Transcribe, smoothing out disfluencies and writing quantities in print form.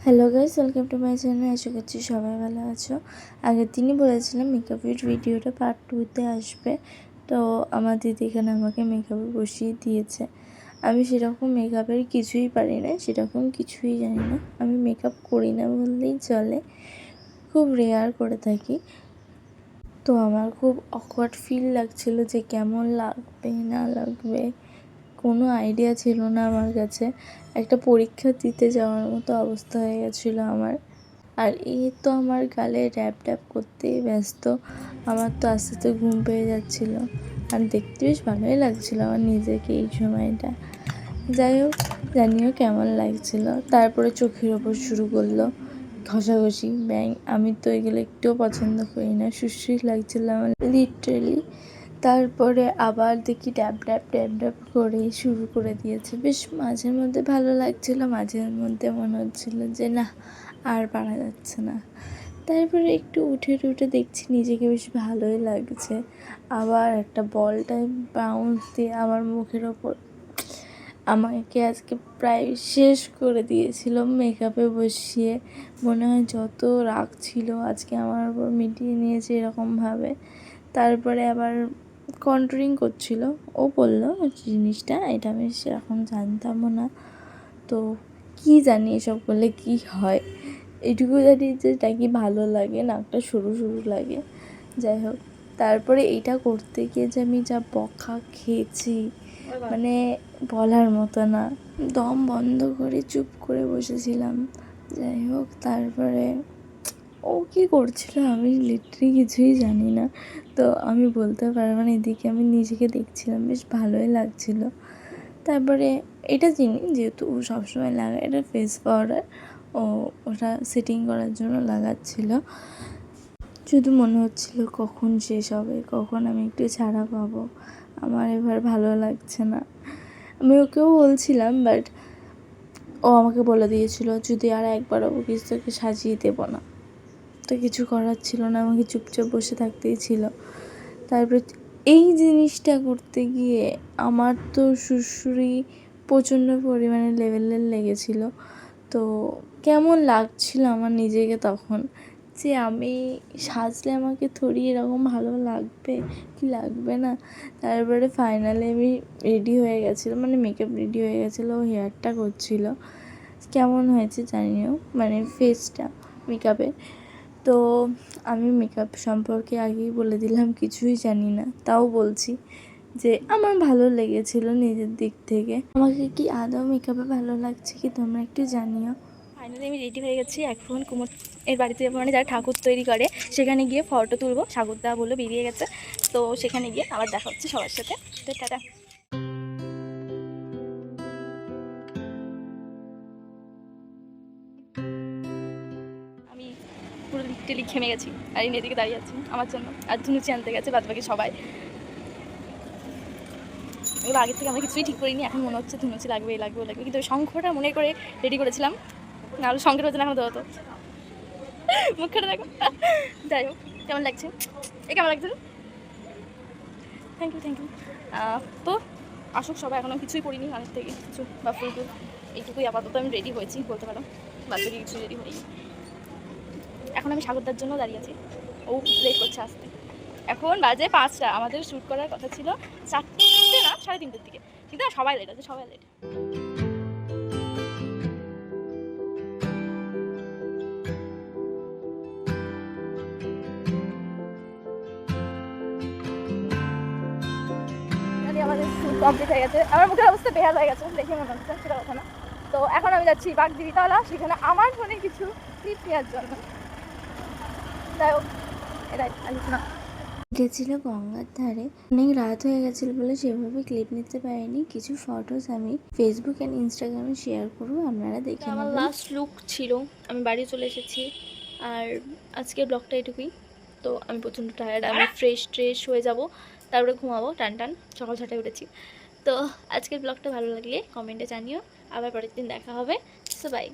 Hello guys, welcome to my channel. আশা করছি সবাই ভালো আছো। আগের দিনই বলেছিলাম মেকআপের ভিডিওটা পার্ট 2-তে আসবে। তো আমার দিদি এখানে আমাকে মেকআপে বসিয়ে দিয়েছে। আমি সেরকম মেকআপের কিছুই পারি না, সেরকম কিছুই জানি না। আমি মেকআপ করি না বললেই চলে, খুব রেয়ার করে থাকি। তো আমার খুব অকওয়ার্ড ফিল লাগছিল যে কেমন লাগবে না লাগবে, কোনো আইডিয়া ছিল না আমার কাছে। একটা পরীক্ষা দিতে যাওয়ার মতো অবস্থা হয়ে গেছিলো আমার। আর এই তো আমার গালে ড্যাব ড্যাব করতেই ব্যস্ত। আমার তো আস্তে আস্তে ঘুম পেয়ে যাচ্ছিলো, আর দেখতে বেশ ভালোই লাগছিলো আমার নিজেকে এই সময়টা। যাই হোক, জানিও কেমন লাগছিলো। তারপরে চোখের ওপর শুরু করলো ঘষাঘষি, ব্যাং। আমি তো এগুলো একটুও পছন্দ করি না, সুশ্রী লাগছিলো আমার লিটারেলি। তারপরে আবার দেখি ড্যাব ড্যাব ড্যাব ড্যাব করে শুরু করে দিয়েছে। বেশ মাঝের মধ্যে ভালো লাগছিলো, মাঝের মধ্যে মনে হচ্ছিলো যে না, আর পারা যাচ্ছে না। তারপরে একটু উঠে টুঠে দেখছি নিজেকে বেশ ভালোই লাগছে। আবার একটা বল টাইপ বাউন্স দিয়ে আমার মুখের ওপর আমাকে আজকে প্রায় শেষ করে দিয়েছিল মেকআপে বসিয়ে। মনে হয় যত রাগ ছিল আজকে আমার ওপর মিটিয়ে নিয়েছে এরকমভাবে। তারপরে আবার কন্ট্রোলিং করছিল, ও বললো জিনিসটা, এটা আমি সেরকম জানতামও না। তো কী জানি এসব করলে কী হয়, এটুকু জানি যে নাকি ভালো লাগে, নাকটা সরু সরু লাগে। যাই হোক, তারপরে এইটা করতে গিয়ে যে আমি যা বকা খেয়েছি মানে বলার মতো না। দম বন্ধ করে চুপ করে বসেছিলাম। যাই হোক, তারপরে ও কী করছিল আমি লিটারি কিছুই জানি না। তো আমি বলতে পারবো না, এদিকে আমি নিজেকে দেখছিলাম, বেশ ভালোই লাগছিলো। তারপরে এটা চিনি যেহেতু ও সবসময় লাগায়, এটা ফেস পাউডার। ওটা সেটিং করার জন্য লাগাচ্ছিল। শুধু মনে হচ্ছিল কখন শেষ হবে, কখন আমি একটু ছাড়া পাবো। আমার এবার ভালো লাগছে না। আমি ওকেও বলছিলাম, বাট ও আমাকে বলে দিয়েছিল যদি আর একবারও বকিস তোকে সাজিয়ে দেবো না। তো কিছু করার ছিল না, আমাকে চুপচাপ বসে থাকতেই ছিল। তারপরে এই জিনিসটা করতে গিয়ে আমার তো সুড়সুড়ি প্রচণ্ড পরিমাণে লেভেলের লেগেছিলো। তো কেমন লাগছিল আমার নিজেকে তখন, যে আমি সাজলে আমাকে থোড়ি এরকম ভালো লাগবে কি লাগবে না। তারপরে ফাইনালি আমি রেডি হয়ে গেছিলো, মানে মেকআপ রেডি হয়ে গেছিলো, হেয়ারটা করছিলো। কেমন হয়েছে জানিও, মানে ফেসটা মেকআপে। তো আমি মেকআপ সম্পর্কে আগেই বলে দিলাম কিছুই জানি না, তাও বলছি যে আমার ভালো লেগেছিলো নিজের দিক থেকে। আমাকে কি আদৌ মেকআপে ভালো লাগছে কি তোমরা একটু জানিও। ফাইনালি আমি রেডি হয়ে গেছি। এখন কুমোর এর বাড়িতে যাবো, মানে যারা ঠাকুর তৈরি করে সেখানে গিয়ে ফটো তুলবো। সাগরদা বললো বেরিয়ে গেছে, তো সেখানে গিয়ে আবার দেখা হচ্ছে সবার সাথে। তো টাটা। আমি পুরো লিটারেলি ঘেমে গেছি, আর এই এদিকে দাঁড়িয়ে আছি আমার জন্য, আর ধুনুচি আনতে গেছে, বাদ বাকি সবাই। এগুলো আগের থেকে আমরা কিছুই ঠিক করিনি, এখন মনে হচ্ছে ধুনুচি লাগবে লাগবে লাগবে, কিন্তু ওই শঙ্খটা মনে করে রেডি করেছিলাম, না হলে শঙ্খের হচ্ছে না এখন দৌড়তো। মুখটা দেখো। যাই হোক, কেমন লাগছে? কেমন লাগছে? Thank you thank you. তো আসুক সবাই, এখনও কিছুই করিনি অনেক থেকে কিছু বা ফুল টুল, এইটুকুই আপাতত আমি রেডি হয়েছি বলতে পারো, বাদ বাকি কিছু রেডি হয়নি। এখন আমি সাগরদার জন্য দাঁড়িয়ে আছি, ও লেট করছে আসতে। এখন বাজে 5টা, আমাদের শ্যুট করার কথা ছিল 4টে না 3:30টার দিকে, কিন্তু সবাই লেট আছে, সবাই লেট। আমাদের শ্যুট কমপ্লিট হয়ে গেছে, আমার মুখের অবস্থা বেহাল হয়ে গেছে দেখে মনে হচ্ছে, সেটা কথা না। তো এখন আমি যাচ্ছি বাগদিবিতলা, সেখানে আমার ফোনে কিছু ক্লিপ নেওয়ার জন্য। যাই হোক, এটাই আলোচনা। গেছিল গঙ্গার ধারে, অনেক রাত হয়ে গেছিলো বলে সেভাবে ক্লিপ নিতে পারিনি। কিছু ফটোস আমি ফেসবুক অ্যান্ড ইনস্টাগ্রামে শেয়ার করবো, আপনারা দেখে আমার নেবেন। লাস্ট লুক ছিল, আমি বাড়ি চলে এসেছি। আর আজকের ব্লগটা এটুকুই। তো আমি প্রচণ্ড টায়ার্ড, আমি ফ্রেশ হয়ে যাব, তারপরে ঘুমাবো টান টান, সকাল 6টায় উঠেছি। তো আজকের ব্লগটা ভালো লাগলে কমেন্টে জানিও, আবার পরের দিন দেখা হবে। So by.